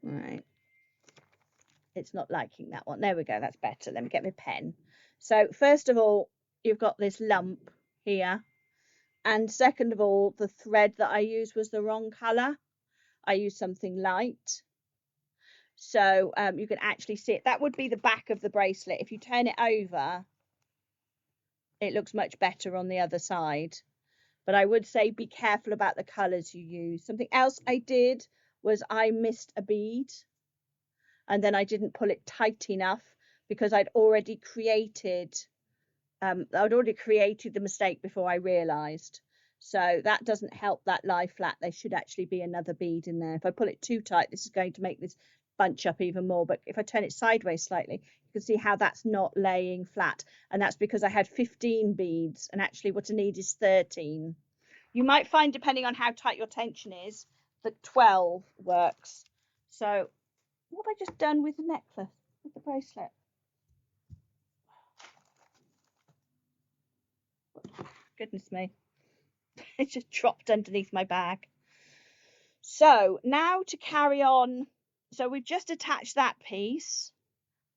Right, it's not liking that one. There we go, that's better. Let me get my pen. So first of all, you've got this lump here, and second of all, the thread that I used was the wrong color. I used something light. So you can actually see it. That would be the back of the bracelet. If you turn it over, it looks much better on the other side. But I would say be careful about the colors you use. Something else I did was I missed a bead, and then I didn't pull it tight enough because I'd already created the mistake before I realized. So that doesn't help that lie flat. There should actually be another bead in there. If I pull it too tight, this is going to make this bunch up even more. But if I turn it sideways slightly, you can see how that's not laying flat. And that's because I had 15 beads, and actually what I need is 13. You might find, depending on how tight your tension is, that 12 works. So what have I just done with the necklace, with the bracelet? Goodness me. It just dropped underneath my bag. So now to carry on, so we've just attached that piece,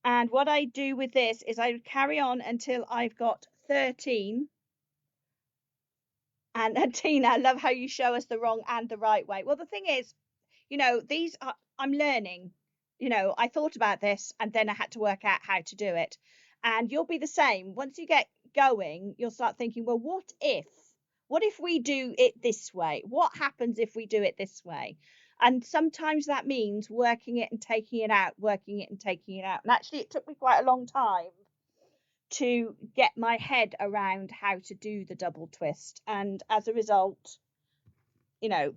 and what I do with this is I carry on until I've got 13. And Tina, I love how you show us the wrong and the right way. Well, the thing is, you know, these are, I'm learning. You know, I thought about this and then I had to work out how to do it. And you'll be the same. Once you get going, you'll start thinking, well, what if we do it this way? What happens if we do it this way? And sometimes that means working it and taking it out, working it and taking it out. And actually, it took me quite a long time to get my head around how to do the double twist. And as a result, you know,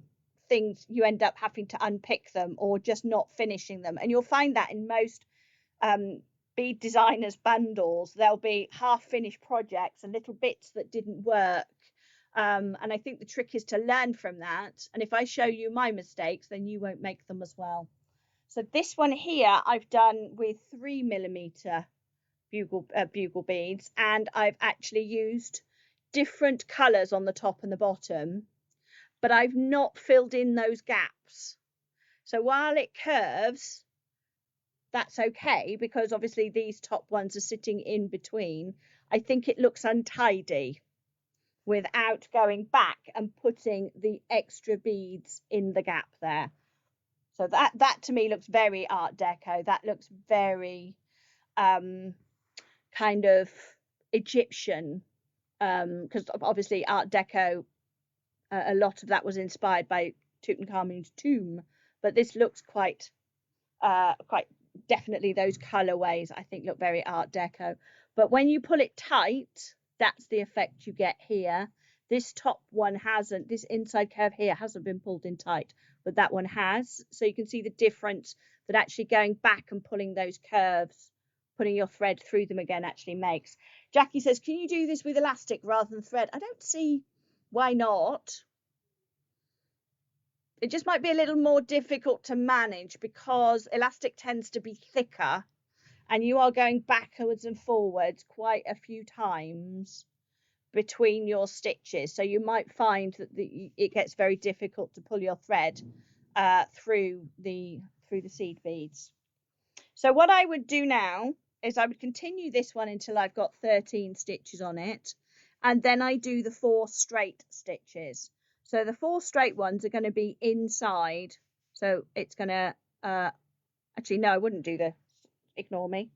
things, you end up having to unpick them or just not finishing them. And you'll find that in most bead designers bundles, there'll be half finished projects and little bits that didn't work. And I think the trick is to learn from that. And if I show you my mistakes, then you won't make them as well. So this one here I've done with 3mm bugle beads, and I've actually used different colors on the top and the bottom, but I've not filled in those gaps. So while it curves, that's okay, because obviously these top ones are sitting in between. I think it looks untidy without going back and putting the extra beads in the gap there. So that to me looks very Art Deco. That looks very kind of Egyptian, because obviously Art Deco, a lot of that was inspired by Tutankhamun's tomb, but this looks quite definitely, those colorways I think look very Art Deco. But when you pull it tight, that's the effect you get here. This top one hasn't, this inside curve here hasn't been pulled in tight, but that one has. So you can see the difference that actually going back and pulling those curves, putting your thread through them again, actually makes. Jackie says, can you do this with elastic rather than thread? I don't see why not. It just might be a little more difficult to manage because elastic tends to be thicker and you are going backwards and forwards quite a few times between your stitches, so you might find that it gets very difficult to pull your thread through the seed beads. So what I would do now is I would continue this one until I've got 13 stitches on it, and then I do the 4 straight stitches. So the 4 straight ones are going to be inside, so it's going to actually no, I wouldn't do this, ignore me,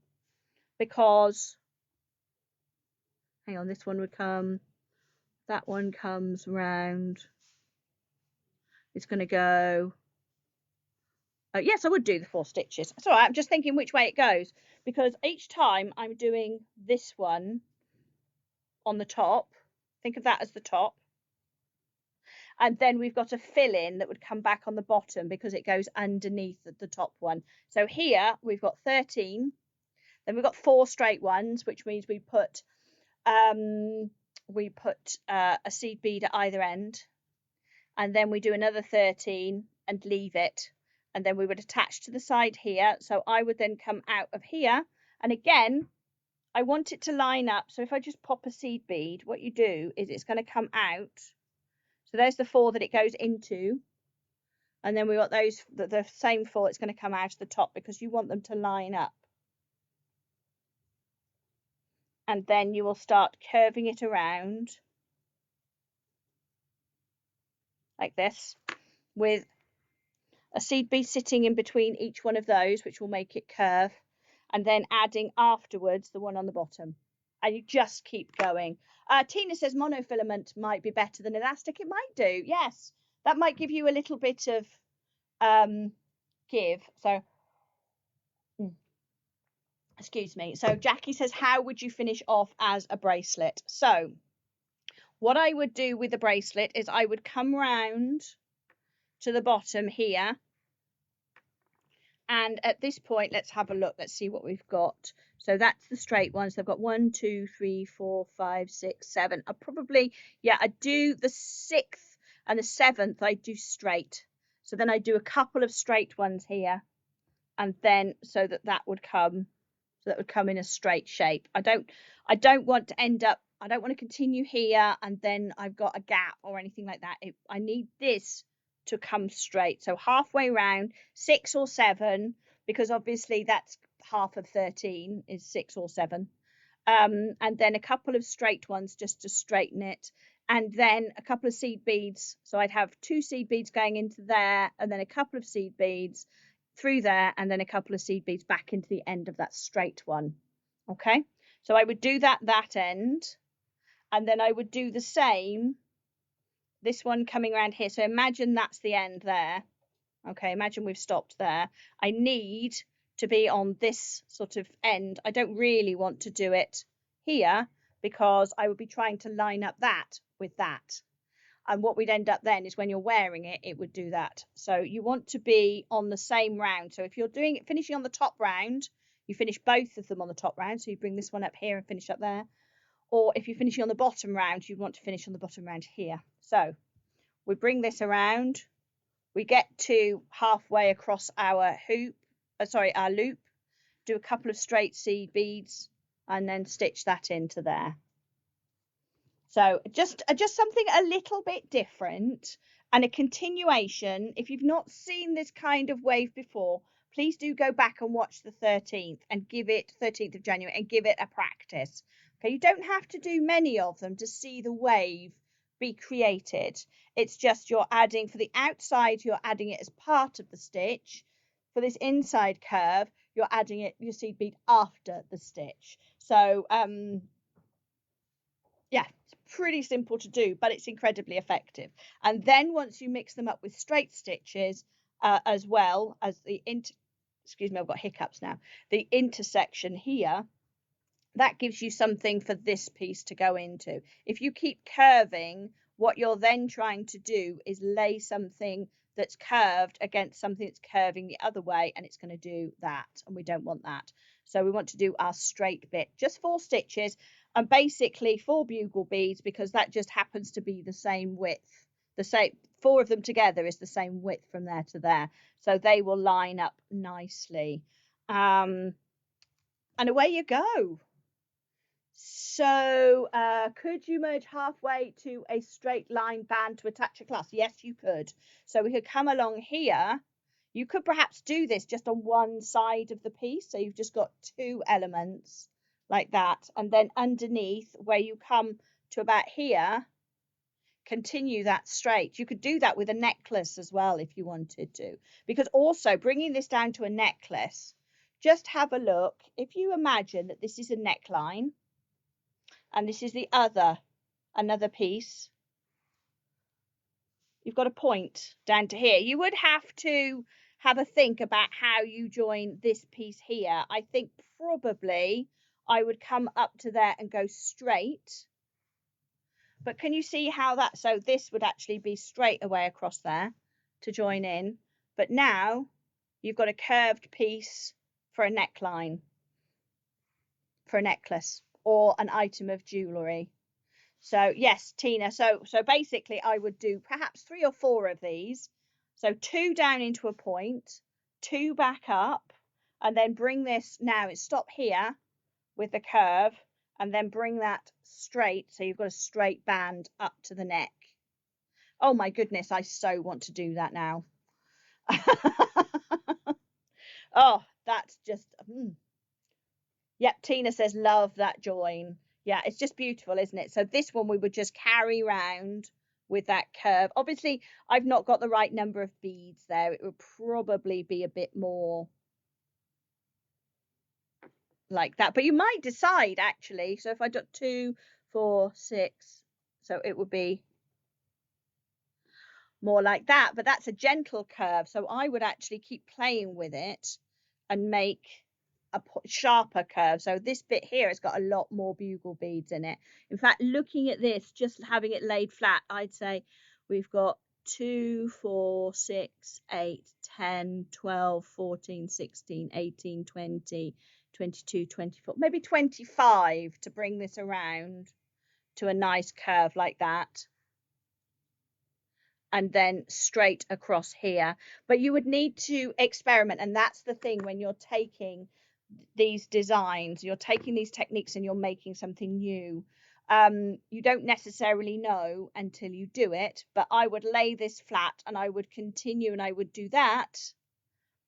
because hang on, this one would come, that one comes round, it's going to go, yes, I would do the 4 stitches. It's all right, I'm just thinking which way it goes, because each time I'm doing this one on the top, think of that as the top, and then we've got a fill in that would come back on the bottom because it goes underneath the top one. So here we've got 13, then we've got 4 straight ones, which means we put a seed bead at either end, and then we do another 13 and leave it, and then we would attach to the side here. So I would then come out of here, and again I want it to line up. So if I just pop a seed bead, what you do is it's going to come out. So there's the 4 that it goes into, and then we got those, the same 4 it's going to come out of the top, because you want them to line up. And then you will start curving it around like this, with a seed bead sitting in between each one of those, which will make it curve, and then adding afterwards the one on the bottom, and you just keep going. Tina says monofilament might be better than elastic. It might do, yes, that might give you a little bit of give. So excuse me. So Jackie says, how would you finish off as a bracelet? So what I would do with the bracelet is I would come round to the bottom here, and at this point, let's have a look. Let's see what we've got. So that's the straight ones. So I've got 1, 2, 3, 4, 5, 6, 7. I probably, yeah, I do the 6th and the 7th, I do straight. So then I do a couple of straight ones here, and then so that would come, so that would come in a straight shape. I don't want to end up, I don't want to continue here and then I've got a gap or anything like that. I need this to come straight. So halfway round, 6 or 7, because obviously that's half of 13 is 6 or 7. And then a couple of straight ones just to straighten it, and then a couple of seed beads. So I'd have 2 seed beads going into there, and then a couple of seed beads through there, and then a couple of seed beads back into the end of that straight one. Okay, so I would do that end, and then I would do the same, this one coming around here. So imagine that's the end there. Okay, imagine we've stopped there. I need to be on this sort of end. I don't really want to do it here, because I would be trying to line up that with that, and what we'd end up then is when you're wearing it, it would do that. So you want to be on the same round. So if you're doing it, finishing on the top round, you finish both of them on the top round, so you bring this one up here and finish up there. Or if you're finishing on the bottom round, you want to finish on the bottom round here. So we bring this around, we get to halfway across our hoop, our loop, do a couple of straight seed beads, and then stitch that into there. So just something a little bit different and a continuation. If you've not seen this kind of wave before, please do go back and watch the 13th and give it 13th of January and give it a practice. Okay, you don't have to do many of them to see the wave be created. It's just you're adding, for the outside, you're adding it as part of the stitch. For this inside curve, you're adding it, your seed bead, after the stitch. So yeah, it's pretty simple to do, but it's incredibly effective. And then once you mix them up with straight stitches, as well as the excuse me, I've got hiccups now, the intersection here, that gives you something for this piece to go into. If you keep curving, what you're then trying to do is lay something that's curved against something that's curving the other way, and it's going to do that, and we don't want that. So we want to do our straight bit, just 4 stitches, and basically 4 bugle beads, because that just happens to be the same width. The same 4 of them together is the same width from there to there, so they will line up nicely. And away you go. So could you merge halfway to a straight line band to attach a clasp? Yes, you could. So we could come along here. You could perhaps do this just on one side of the piece. So you've just got two elements like that. And then underneath where you come to about here, continue that straight. You could do that with a necklace as well if you wanted to. Because also bringing this down to a necklace, just have a look. If you imagine that this is a neckline, and this is the another piece, you've got a point down to here. You would have to have a think about how you join this piece here. I think probably I would come up to there and go straight, but can you see how that, so this would actually be straight away across there to join in, but now you've got a curved piece for a neckline, for a necklace or an item of jewellery. So yes, Tina, so basically I would do perhaps 3 or 4 of these. So 2 down into a point, 2 back up, and then bring this, now it's stop here with the curve, and then bring that straight, so you've got a straight band up to the neck. Oh my goodness, I so want to do that now. Oh, that's just, Yep, Tina says, love that join. Yeah, it's just beautiful, isn't it? So this one we would just carry round with that curve. Obviously, I've not got the right number of beads there. It would probably be a bit more like that. But you might decide, actually. So if I got 2, 4, 6, so it would be more like that. But that's a gentle curve. So I would actually keep playing with it and make a sharper curve. So this bit here has got a lot more bugle beads in it. In fact, looking at this, just having it laid flat, I'd say we've got 2, 4, 6, 8, 10, 12, 14, 16, 18, 20, 22, 24, maybe 25 to bring this around to a nice curve like that. And then straight across here. But you would need to experiment, and that's the thing when you're taking these designs, you're taking these techniques and you're making something new. You don't necessarily know until you do it, but I would lay this flat and I would continue and I would do that,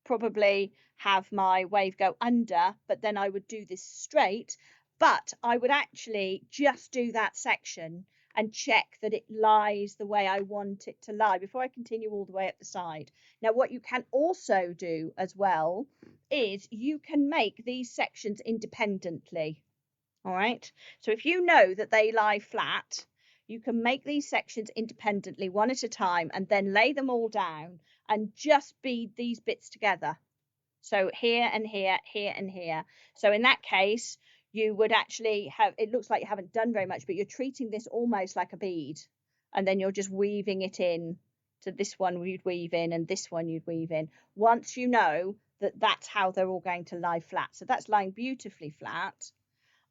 probably have my wave go under, but then I would do this straight, but I would actually just do that section and check that it lies the way I want it to lie before I continue all the way up the side. Now, what you can also do as well is you can make these sections independently. All right. So if you know that they lie flat, you can make these sections independently, one at a time, and then lay them all down and just bead these bits together. So here and here, here and here. So in that case, you would actually have, it looks like you haven't done very much, but you're treating this almost like a bead, and then you're just weaving it in. So this one you'd weave in and this one you'd weave in. Once you know that that's how they're all going to lie flat. So that's lying beautifully flat.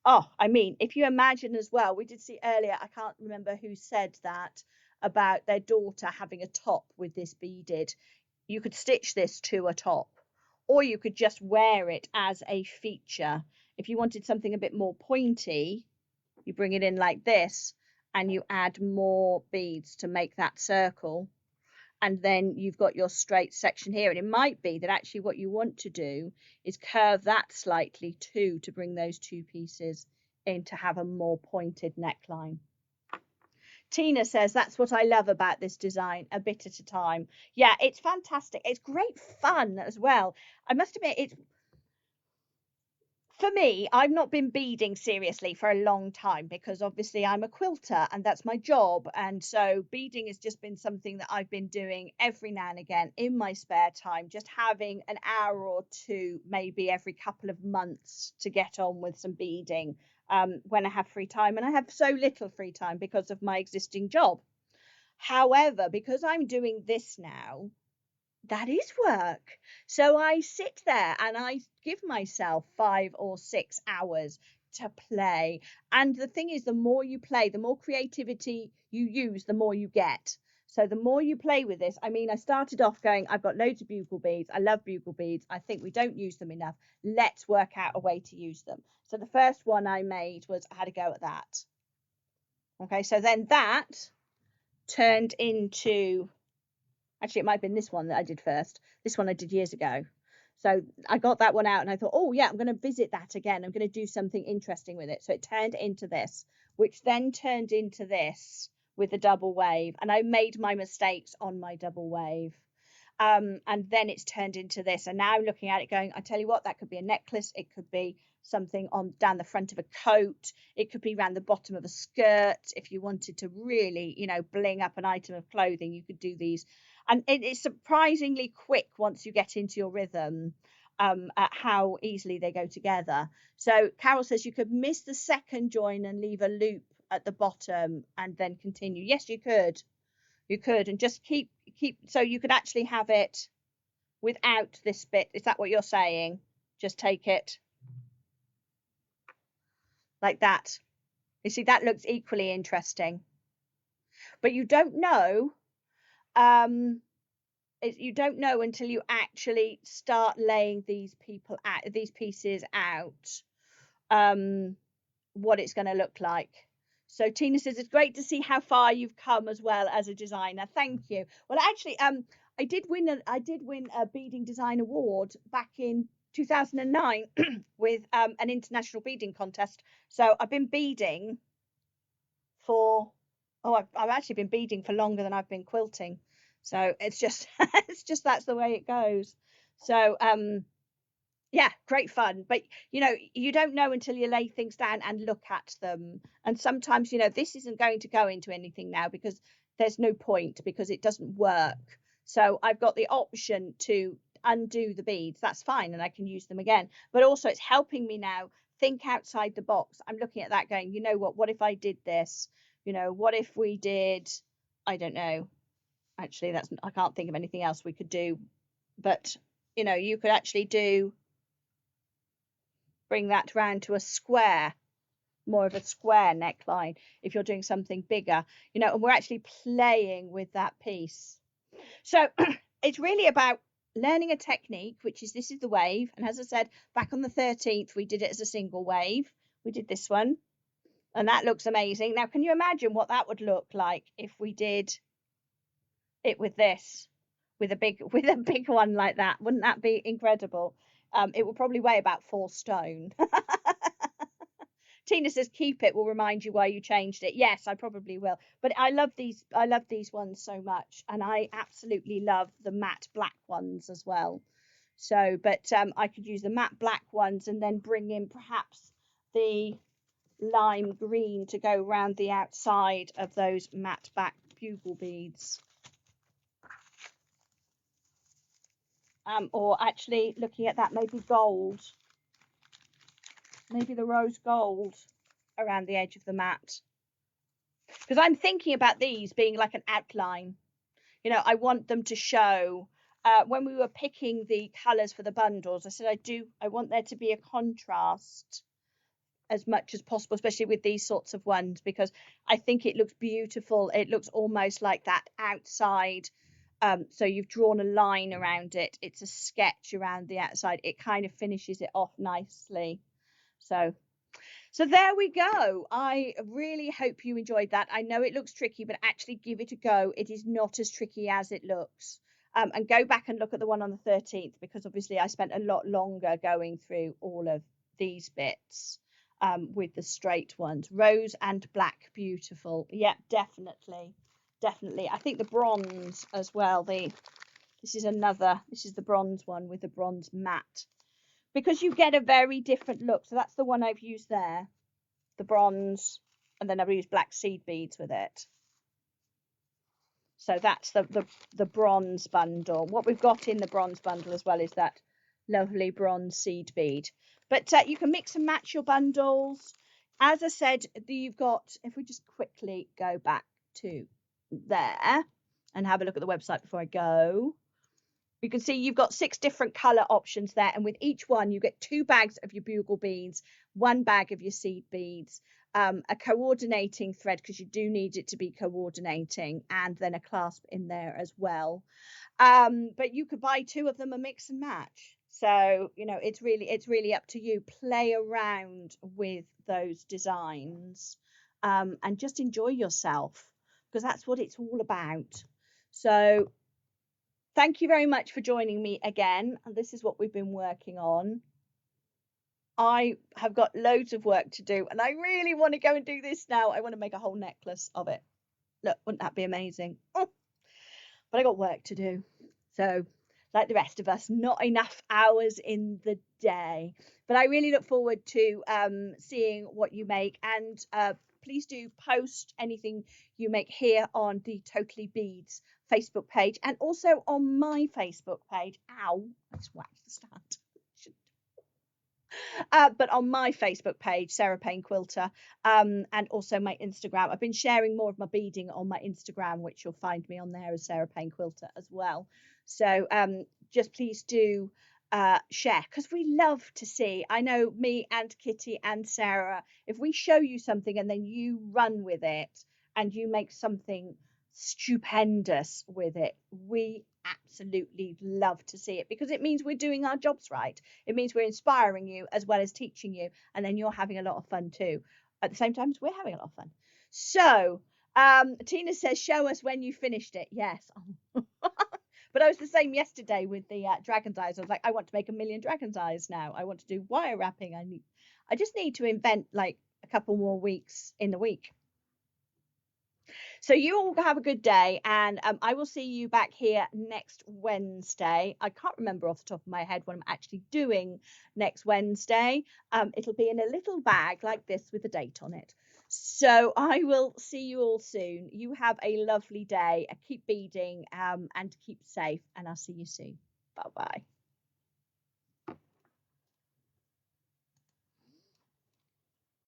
Oh, I mean, if you imagine as well, we did see earlier, I can't remember who said that, about their daughter having a top with this beaded. You could stitch this to a top, or you could just wear it as a feature. If you wanted something a bit more pointy, you bring it in like this and you add more beads to make that circle. And then you've got your straight section here. And it might be that actually what you want to do is curve that slightly too, to bring those two pieces in to have a more pointed neckline. Tina says, that's what I love about this design, a bit at a time. Yeah, it's fantastic. It's great fun as well. I must admit, it's, for me, I've not been beading seriously for a long time because obviously I'm a quilter and that's my job. And so beading has just been something that I've been doing every now and again in my spare time, just having an hour or two, maybe every couple of months, to get on with some beading when I have free time. And I have so little free time because of my existing job. However, because I'm doing this now, that is work. So I sit there and I give myself 5 or 6 hours to play. And the thing is, the more you play, the more creativity you use, the more you get. So the more you play with this, I mean, I started off going, I've got loads of bugle beads. I love bugle beads. I think we don't use them enough. Let's work out a way to use them. So the first one I made was I had a go at that. Okay, so then that turned into, actually, it might have been this one that I did first. This one I did years ago. So I got that one out and I thought, oh yeah, I'm going to visit that again. I'm going to do something interesting with it. So it turned into this, which then turned into this with a double wave. And I made my mistakes on my double wave. And then it's turned into this. And now I'm looking at it going, I tell you what, that could be a necklace. It could be something on down the front of a coat. It could be around the bottom of a skirt. If you wanted to really, you know, bling up an item of clothing, you could do these. And it's surprisingly quick once you get into your rhythm, at how easily they go together. So Carol says you could miss the second join and leave a loop at the bottom and then continue. Yes, you could. You could, and just keep, so you could actually have it without this bit. Is that what you're saying? Just take it like that. You see, that looks equally interesting. But you don't know, you don't know until you actually start laying these pieces out, what it's going to look like. So Tina says it's great to see how far you've come as well as a designer. Thank you. Well, actually, I did win a beading design award back in 2009 with an international beading contest. So I've been beading for, I've actually been beading for longer than I've been quilting. So it's just it's just that's the way it goes. So yeah, great fun. But you know, you don't know until you lay things down and look at them. And sometimes, you know, this isn't going to go into anything now because there's no point, because it doesn't work. So I've got the option to undo the beads. That's fine, and I can use them again. But also it's helping me now think outside the box. I'm looking at that going, you know what if I did this? You know, what if we did, I don't know. Actually, I can't think of anything else we could do. But you know, you could actually bring that round to a square, more of a square neckline if you're doing something bigger, you know, and we're actually playing with that piece. So it's really about learning a technique, which is, this is the wave. And as I said, back on the 13th, we did it as a single wave. We did this one, and that looks amazing. Now, can you imagine what that would look like if we did it with this, with a big one like that? Wouldn't that be incredible? It will probably weigh about 4 stone. Tina says keep it, will remind you why you changed it. Yes, I probably will. But I love these ones so much, and I absolutely love the matte black ones as well. So, but I could use the matte black ones and then bring in perhaps the lime green to go around the outside of those matte black bugle beads. Or actually looking at that, maybe gold. Maybe the rose gold around the edge of the mat. Because I'm thinking about these being like an outline. You know, I want them to show, when we were picking the colours for the bundles, I said I want there to be a contrast as much as possible, especially with these sorts of ones, because I think it looks beautiful. It looks almost like that outside. So you've drawn a line around it. It's a sketch around the outside. It kind of finishes it off nicely. So there we go. I really hope you enjoyed that. I know it looks tricky, but actually give it a go. It is not as tricky as it looks. And go back and look at the one on the 13th, because obviously I spent a lot longer going through all of these bits with the straight ones. Rose and black, beautiful. Yeah, definitely. Definitely. I think the bronze as well. This is the bronze one with the bronze matte. Because you get a very different look. So that's the one I've used there, the bronze, and then I've used black seed beads with it. So that's the bronze bundle. What we've got in the bronze bundle as well is that lovely bronze seed bead. But you can mix and match your bundles. As I said, you've got, if we just quickly go back to there and have a look at the website before I go. You can see you've got 6 different colour options there, and with each one you get 2 bags of your bugle beads, 1 bag of your seed beads, a coordinating thread, because you do need it to be coordinating, and then a clasp in there as well. But you could buy 2 of them and mix and match. So, you know, it's really up to you. Play around with those designs, and just enjoy yourself, because that's what it's all about. So thank you very much for joining me again. And this is what we've been working on. I have got loads of work to do, and I really want to go and do this now. I want to make a whole necklace of it. Look, wouldn't that be amazing? Oh, but I got work to do. So, like the rest of us, not enough hours in the day. But I really look forward to seeing what you make. And please do post anything you make here on the Totallybeads Facebook page, and also on my Facebook page. Ow, I just whacked the stand. But on my Facebook page, Sarah Payne Quilter, and also my Instagram. I've been sharing more of my beading on my Instagram, which you'll find me on there as Sarah Payne Quilter as well. So just please do share, because we love to see. I know me and Kitty and Sarah, if we show you something and then you run with it and you make something stupendous with it, we absolutely love to see it, because it means we're doing our jobs right. It means we're inspiring you as well as teaching you, and then you're having a lot of fun too at the same time as we're having a lot of fun. So Tina says, show us when you finished it. Yes. But I was the same yesterday with the dragon's eyes. I was like, I want to make 1,000,000 dragon's eyes now. I want to do wire wrapping. I just need to invent like a couple more weeks in the week. So you all have a good day, and I will see you back here next Wednesday. I can't remember off the top of my head what I'm actually doing next Wednesday. It'll be in a little bag like this with a date on it. So I will see you all soon. You have a lovely day. Keep beading, and keep safe, and I'll see you soon. Bye-bye.